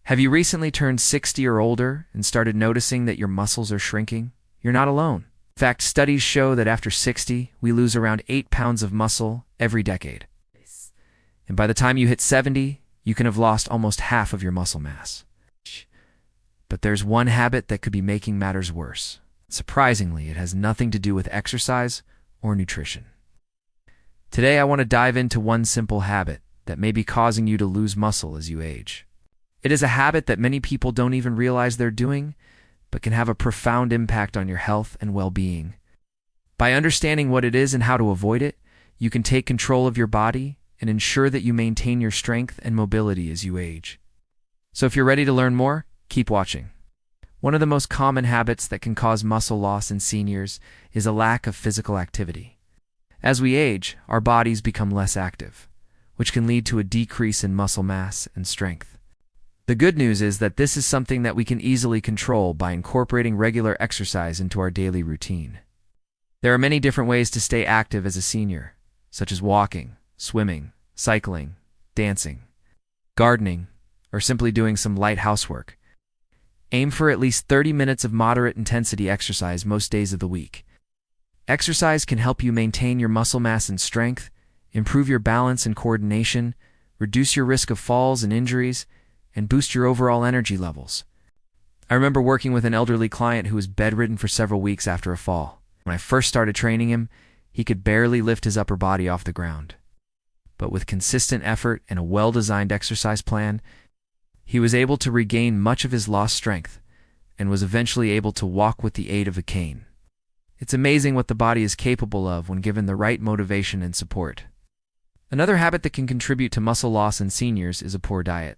Have you recently turned 60 or older and started noticing that your muscles are shrinking? You're not alone. In fact, studies show that after 60, we lose around 8 pounds of muscle every decade. And by the time you hit 70, you can have lost almost half of your muscle mass. But there's one habit that could be making matters worse. Surprisingly, it has nothing to do with exercise or nutrition. Today, I want to dive into one simple habit that may be causing you to lose muscle as you age. It is a habit that many people don't even realize they're doing, but can have a profound impact on your health and well-being. By understanding what it is and how to avoid it, you can take control of your body and ensure that you maintain your strength and mobility as you age. So if you're ready to learn more, keep watching. One of the most common habits that can cause muscle loss in seniors is a lack of physical activity. As we age, our bodies become less active, which can lead to a decrease in muscle mass and strength. The good news is that this is something that we can easily control by incorporating regular exercise into our daily routine. There are many different ways to stay active as a senior, such as walking, swimming, cycling, dancing, gardening, or simply doing some light housework. Aim for at least 30 minutes of moderate intensity exercise most days of the week. Exercise can help you maintain your muscle mass and strength, improve your balance and coordination, reduce your risk of falls and injuries, and boost your overall energy levels. I remember working with an elderly client who was bedridden for several weeks after a fall. When I first started training him, he could barely lift his upper body off the ground. But with consistent effort and a well-designed exercise plan, he was able to regain much of his lost strength and was eventually able to walk with the aid of a cane. It's amazing what the body is capable of when given the right motivation and support. Another habit that can contribute to muscle loss in seniors is a poor diet.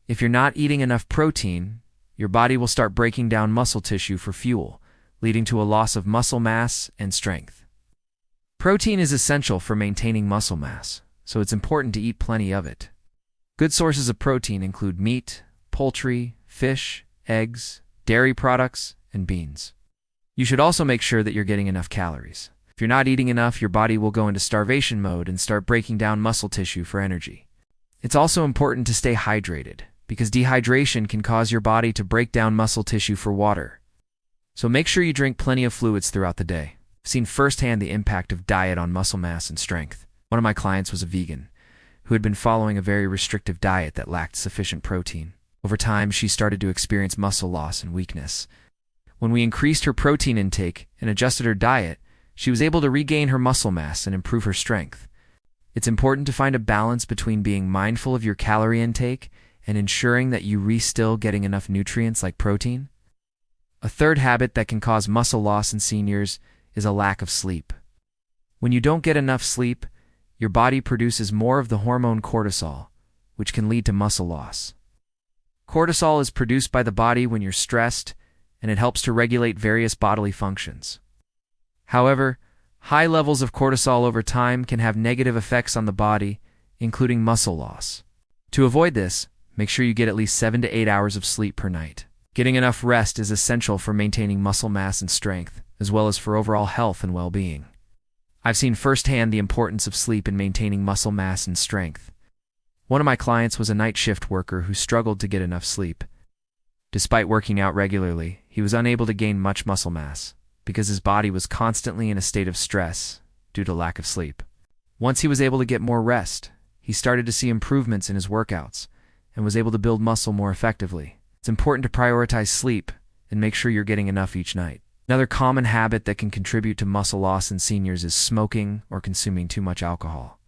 If you're not eating enough protein, your body will start breaking down muscle tissue for fuel, leading to a loss of muscle mass and strength. Protein is essential for maintaining muscle mass, so it's important to eat plenty of it. Good sources of protein include meat, poultry, fish, eggs, dairy products, and beans. You should also make sure that you're getting enough calories. If you're not eating enough, your body will go into starvation mode and start breaking down muscle tissue for energy. It's also important to stay hydrated, because dehydration can cause your body to break down muscle tissue for water. So make sure you drink plenty of fluids throughout the day. I've seen firsthand the impact of diet on muscle mass and strength. One of my clients was a vegan, who had been following a very restrictive diet that lacked sufficient protein. Over time, she started to experience muscle loss and weakness. When we increased her protein intake and adjusted her diet, she was able to regain her muscle mass and improve her strength. It's important to find a balance between being mindful of your calorie intake and ensuring that you're still getting enough nutrients like protein. A third habit that can cause muscle loss in seniors is a lack of sleep. When you don't get enough sleep, your body produces more of the hormone cortisol, which can lead to muscle loss. Cortisol is produced by the body when you're stressed, and it helps to regulate various bodily functions. However, high levels of cortisol over time can have negative effects on the body, including muscle loss. To avoid this, make sure you get at least 7 to 8 hours of sleep per night. Getting enough rest is essential for maintaining muscle mass and strength, as well as for overall health and well-being. I've seen firsthand the importance of sleep in maintaining muscle mass and strength. One of my clients was a night shift worker who struggled to get enough sleep. Despite working out regularly, he was unable to gain much muscle mass because his body was constantly in a state of stress due to lack of sleep. Once he was able to get more rest, he started to see improvements in his workouts and was able to build muscle more effectively. It's important to prioritize sleep and make sure you're getting enough each night. Another common habit that can contribute to muscle loss in seniors is smoking or consuming too much alcohol.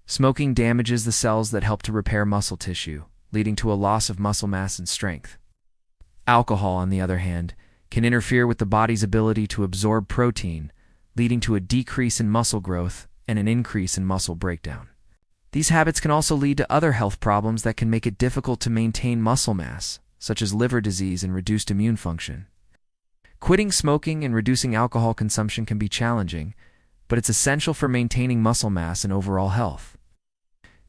Smoking damages the cells that help to repair muscle tissue, leading to a loss of muscle mass and strength. Alcohol, on the other hand, can interfere with the body's ability to absorb protein, leading to a decrease in muscle growth and an increase in muscle breakdown. These habits can also lead to other health problems that can make it difficult to maintain muscle mass, such as liver disease and reduced immune function. Quitting smoking and reducing alcohol consumption can be challenging, but it's essential for maintaining muscle mass and overall health.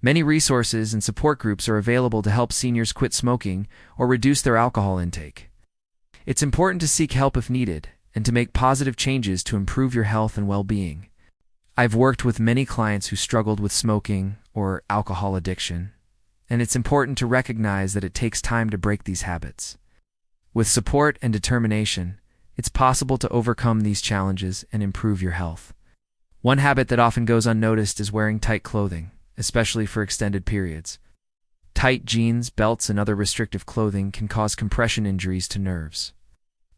Many resources and support groups are available to help seniors quit smoking or reduce their alcohol intake. It's important to seek help if needed and to make positive changes to improve your health and well-being. I've worked with many clients who struggled with smoking or alcohol addiction, and it's important to recognize that it takes time to break these habits. With support and determination, it's possible to overcome these challenges and improve your health. One habit that often goes unnoticed is wearing tight clothing, especially for extended periods. Tight jeans, belts, and other restrictive clothing can cause compression injuries to nerves.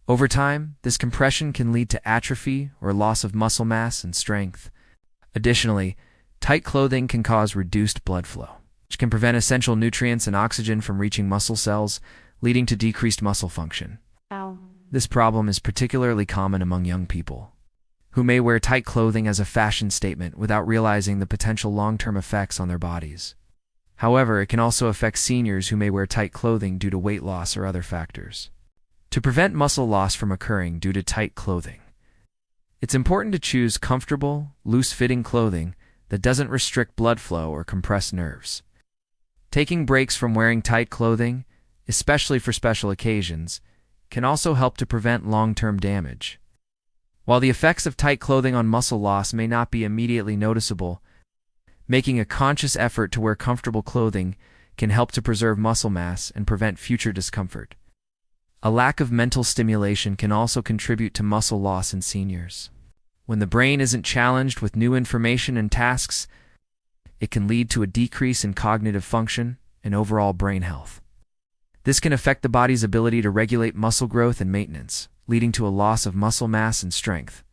Over time, this compression can lead to atrophy or loss of muscle mass and strength. Additionally, tight clothing can cause reduced blood flow, which can prevent essential nutrients and oxygen from reaching muscle cells, leading to decreased muscle function. Ow. This problem is particularly common among young people, who may wear tight clothing as a fashion statement without realizing the potential long-term effects on their bodies. However, it can also affect seniors who may wear tight clothing due to weight loss or other factors. To prevent muscle loss from occurring due to tight clothing, it's important to choose comfortable, loose-fitting clothing that doesn't restrict blood flow or compress nerves. Taking breaks from wearing tight clothing, especially for special occasions, can also help to prevent long-term damage. While the effects of tight clothing on muscle loss may not be immediately noticeable, making a conscious effort to wear comfortable clothing can help to preserve muscle mass and prevent future discomfort. A lack of mental stimulation can also contribute to muscle loss in seniors. When the brain isn't challenged with new information and tasks, it can lead to a decrease in cognitive function and overall brain health. This can affect the body's ability to regulate muscle growth and maintenance, leading to a loss of muscle mass and strength.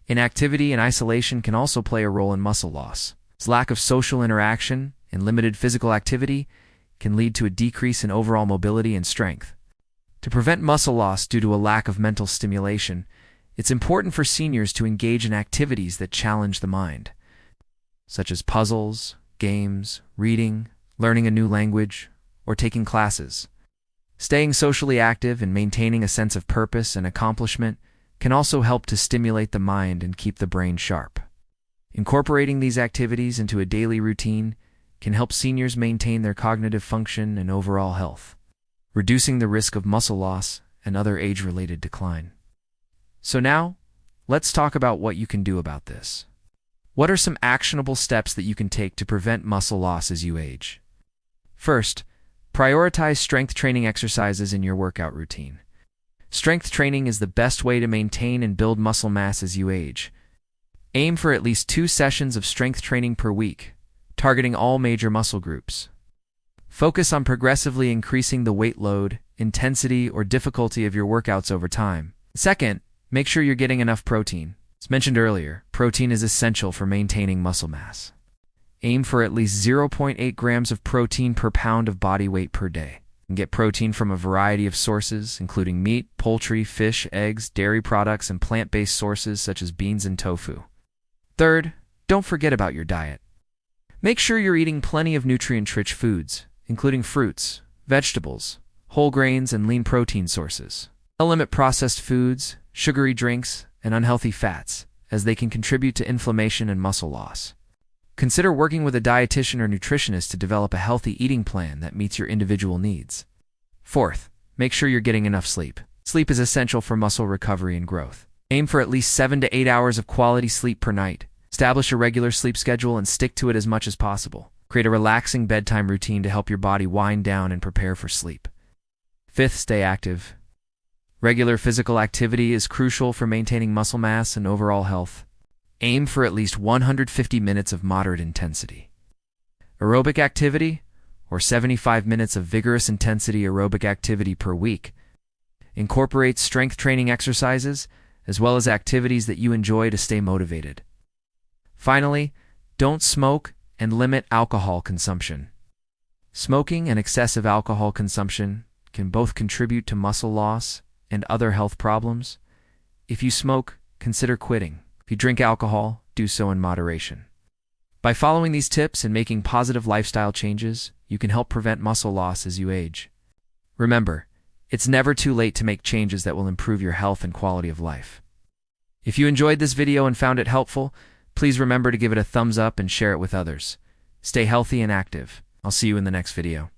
Inactivity and isolation can also play a role in muscle loss. This lack of social interaction and limited physical activity can lead to a decrease in overall mobility and strength. To prevent muscle loss due to a lack of mental stimulation, it's important for seniors to engage in activities that challenge the mind, such as puzzles, games, reading, learning a new language, or taking classes. Staying socially active and maintaining a sense of purpose and accomplishment can also help to stimulate the mind and keep the brain sharp. Incorporating these activities into a daily routine can help seniors maintain their cognitive function and overall health, reducing the risk of muscle loss and other age-related decline. So now, let's talk about what you can do about this. What are some actionable steps that you can take to prevent muscle loss as you age? First, prioritize strength training exercises in your workout routine. Strength training is the best way to maintain and build muscle mass as you age. Aim for at least 2 sessions of strength training per week, targeting all major muscle groups. Focus on progressively increasing the weight load, intensity, or difficulty of your workouts over time. Second, make sure you're getting enough protein. As mentioned earlier, protein is essential for maintaining muscle mass. Aim for at least 0.8 grams of protein per pound of body weight per day. And get protein from a variety of sources, including meat, poultry, fish, eggs, dairy products, and plant-based sources such as beans and tofu. Third, don't forget about your diet. Make sure you're eating plenty of nutrient-rich foods, including fruits, vegetables, whole grains, and lean protein sources. Limit processed foods, sugary drinks, and unhealthy fats, as they can contribute to inflammation and muscle loss. Consider working with a dietitian or nutritionist to develop a healthy eating plan that meets your individual needs. Fourth, make sure you're getting enough sleep. Sleep is essential for muscle recovery and growth. Aim for at least 7 to 8 hours of quality sleep per night. Establish a regular sleep schedule and stick to it as much as possible. Create a relaxing bedtime routine to help your body wind down and prepare for sleep. Fifth, stay active. Regular physical activity is crucial for maintaining muscle mass and overall health. Aim for at least 150 minutes of moderate intensity aerobic activity, or 75 minutes of vigorous intensity aerobic activity per week. Incorporate strength training exercises, as well as activities that you enjoy to stay motivated. Finally, don't smoke and limit alcohol consumption. Smoking and excessive alcohol consumption can both contribute to muscle loss and other health problems. If you smoke, consider quitting. If you drink alcohol, do so in moderation. By following these tips and making positive lifestyle changes, you can help prevent muscle loss as you age. Remember, it's never too late to make changes that will improve your health and quality of life. If you enjoyed this video and found it helpful, please remember to give it a thumbs up and share it with others. Stay healthy and active. I'll see you in the next video.